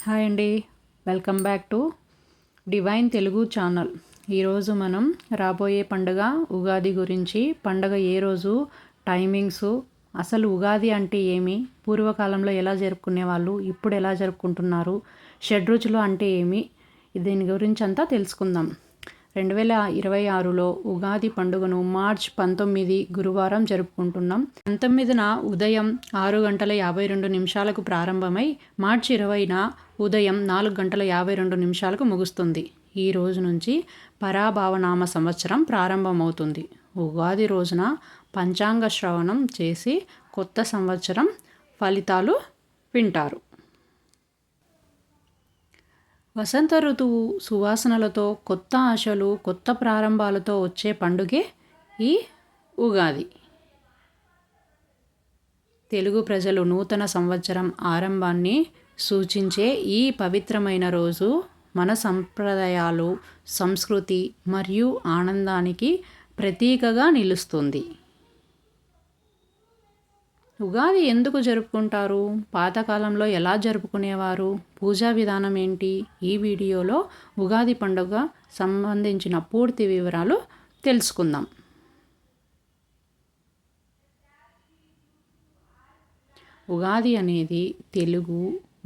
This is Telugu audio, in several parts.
హాయ్ అండి, welcome back to divine Telugu channel. ఈరోజు మనం రాబోయే పండుగ ఉగాది గురించి, పండుగ ఏ రోజు, టైమింగ్స్, అసలు ఉగాది అంటే ఏమి, పూర్వకాలంలో ఎలా జరుపుకునేవాళ్ళు, ఇప్పుడు ఎలా జరుపుకుంటున్నారు, షడ్రుచులు అంటే ఏమి, దీని గురించి అంతా తెలుసుకుందాం. 2026లో ఉగాది పండుగను మార్చ్ 19 గురువారం జరుపుకుంటున్నాం. 19న ఉదయం 6:52 ప్రారంభమై మార్చి 20న ఉదయం 4:52 ముగుస్తుంది. ఈ రోజు నుంచి పరాభావనామ సంవత్సరం ప్రారంభమవుతుంది. ఉగాది రోజున పంచాంగ శ్రవణం చేసి కొత్త సంవత్సరం ఫలితాలు వింటారు. వసంత ఋతువు సువాసనలతో, కొత్త ఆశలు, కొత్త ప్రారంభాలతో వచ్చే పండుగే ఈ ఉగాది. తెలుగు ప్రజలు నూతన సంవత్సరం ఆరంభాన్ని సూచించే ఈ పవిత్రమైన రోజు మన సంప్రదాయాలు, సంస్కృతి మరియు ఆనందానికి ప్రతీకగా నిలుస్తుంది. ఉగాది ఎందుకు జరుపుకుంటారు? పాతకాలంలో ఎలా జరుపుకునేవారు? పూజా విధానం ఏంటి? ఈ వీడియోలో ఉగాది పండుగ సంబంధించిన పూర్తి వివరాలు తెలుసుకుందాం. ఉగాది అనేది తెలుగు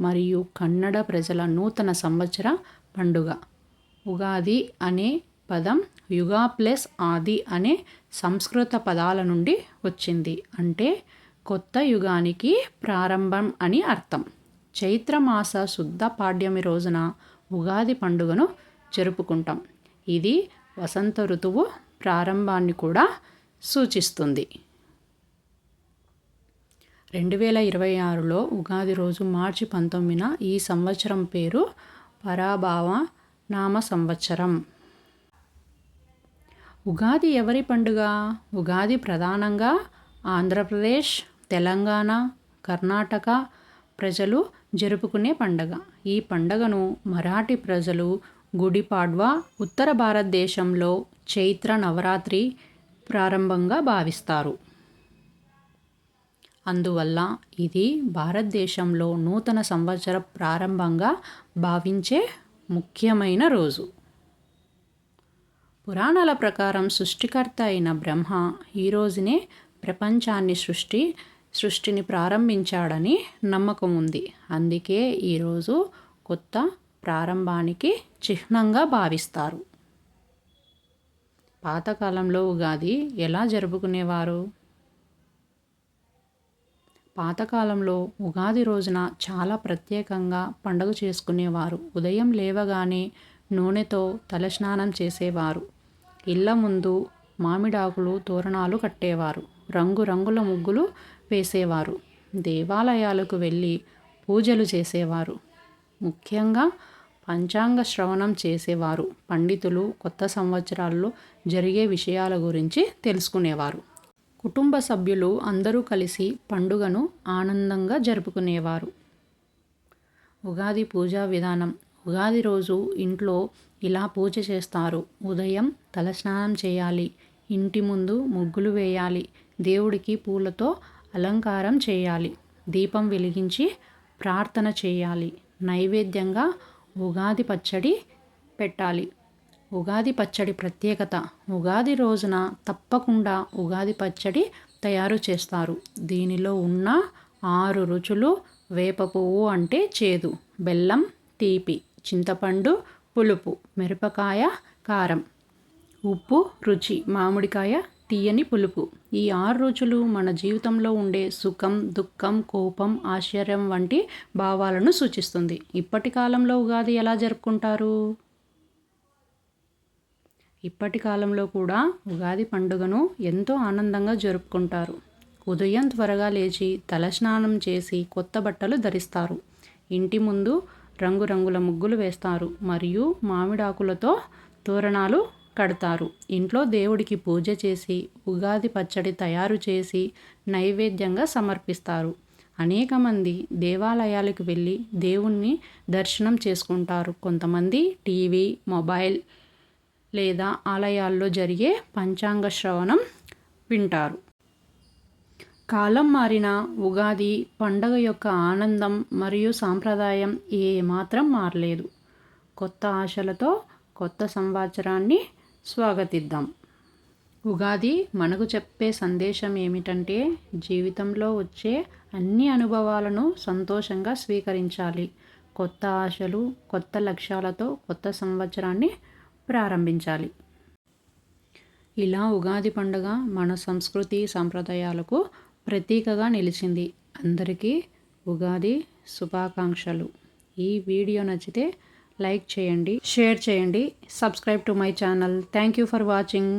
మరియు కన్నడ ప్రజల నూతన సంవత్సర పండుగ. ఉగాది అనే పదం యుగా ప్లస్ ఆది అనే సంస్కృత పదాల నుండి వచ్చింది. అంటే కొత్త యుగానికి ప్రారంభం అని అర్థం. చైత్రమాస శుద్ధ పాడ్యమి రోజున ఉగాది పండుగను జరుపుకుంటాం. ఇది వసంత ఋతువు ప్రారంభాన్ని కూడా సూచిస్తుంది. 2026లో ఉగాది రోజు మార్చి 19న ఈ సంవత్సరం పేరు పరాభావ నామ సంవత్సరం. ఉగాది ఎవరి పండుగ? ఉగాది ప్రధానంగా ఆంధ్రప్రదేశ్, తెలంగాణ, కర్ణాటక ప్రజలు జరుపుకునే పండుగ. ఈ పండుగను మరాఠీ ప్రజలు గుడి పాడ్వా, ఉత్తర భారతదేశంలో చైత్ర నవరాత్రి ప్రారంభంగా భావిస్తారు. అందువల్ల ఇది భారతదేశంలో నూతన సంవత్సర ప్రారంభంగా భావించే ముఖ్యమైన రోజు. పురాణాల ప్రకారం సృష్టికర్త అయిన బ్రహ్మ ఈ రోజునే ప్రపంచాన్ని సృష్టిని ప్రారంభించాడని నమ్మకం ఉంది. అందుకే ఈరోజు కొత్త ప్రారంభానికి చిహ్నంగా భావిస్తారు. పాతకాలంలో ఉగాది ఎలా జరుపుకునేవారు? పాతకాలంలో ఉగాది రోజున చాలా ప్రత్యేకంగా పండుగ చేసుకునేవారు. ఉదయం లేవగానే నూనెతో తలస్నానం చేసేవారు. ఇళ్ల ముందు మామిడాకులు, తోరణాలు కట్టేవారు. రంగురంగుల ముగ్గులు వేసేవారు. దేవాలయాలకు వెళ్ళి పూజలు చేసేవారు. ముఖ్యంగా పంచాంగ శ్రవణం చేసేవారు. పండితులు కొత్త సంవత్సరాల్లో జరిగే విషయాల గురించి తెలుసుకునేవారు. కుటుంబ సభ్యులు అందరూ కలిసి పండుగను ఆనందంగా జరుపుకునేవారు. ఉగాది పూజా విధానం. ఉగాది రోజు ఇంట్లో ఇలా పూజ చేస్తారు. ఉదయం తలస్నానం చేయాలి. ఇంటి ముందు ముగ్గులు వేయాలి. దేవుడికి పూలతో అలంకారం చేయాలి. దీపం వెలిగించి ప్రార్థన చేయాలి. నైవేద్యంగా ఉగాది పచ్చడి పెట్టాలి. ఉగాది పచ్చడి ప్రత్యేకత. ఉగాది రోజున తప్పకుండా ఉగాది పచ్చడి తయారు చేస్తారు. దీనిలో ఉన్న 6 రుచులు: వేప పువ్వు అంటే చేదు, బెల్లం తీపి, చింతపండు పులుపు, మిరపకాయ కారం, ఉప్పు రుచి, మామిడికాయ తీయని పులుపు. ఈ 6 రుచులు మన జీవితంలో ఉండే సుఖం, దుఃఖం, కోపం, ఆశ్చర్యం వంటి భావాలను సూచిస్తుంది. ఇప్పటి కాలంలో ఉగాది ఎలా జరుపుకుంటారు? ఇప్పటి కాలంలో కూడా ఉగాది పండుగను ఎంతో ఆనందంగా జరుపుకుంటారు. ఉదయం త్వరగా లేచి తలస్నానం చేసి కొత్త బట్టలు ధరిస్తారు. ఇంటి ముందు రంగురంగుల ముగ్గులు వేస్తారు మరియు మామిడాకులతో తోరణాలు కడతారు. ఇంట్లో దేవుడికి పూజ చేసి ఉగాది పచ్చడి తయారు చేసి నైవేద్యంగా సమర్పిస్తారు. అనేక మంది దేవాలయాలకు వెళ్ళి దేవుణ్ణి దర్శనం చేసుకుంటారు. కొంతమంది టీవీ, మొబైల్ లేదా ఆలయాల్లో జరిగే పంచాంగ శ్రవణం వింటారు. కాలం మారిన ఉగాది పండగ యొక్క ఆనందం మరియు సాంప్రదాయం ఏమాత్రం మారలేదు. కొత్త ఆశలతో కొత్త సంవత్సరాన్ని స్వాగతిద్దాం. ఉగాది మనకు చెప్పే సందేశం ఏమిటంటే జీవితంలో వచ్చే అన్ని అనుభవాలను సంతోషంగా స్వీకరించాలి. కొత్త ఆశలు, కొత్త లక్ష్యాలతో కొత్త సంవత్సరాన్ని ప్రారంభించాలి. ఇలా ఉగాది పండుగ మన సంస్కృతి సంప్రదాయాలకు ప్రతీకగా నిలిచింది. అందరికీ ఉగాది శుభాకాంక్షలు. ఈ వీడియో నచ్చితే లైక్ చేయండి, షేర్ చేయండి, subscribe to my channel. Thank you for watching.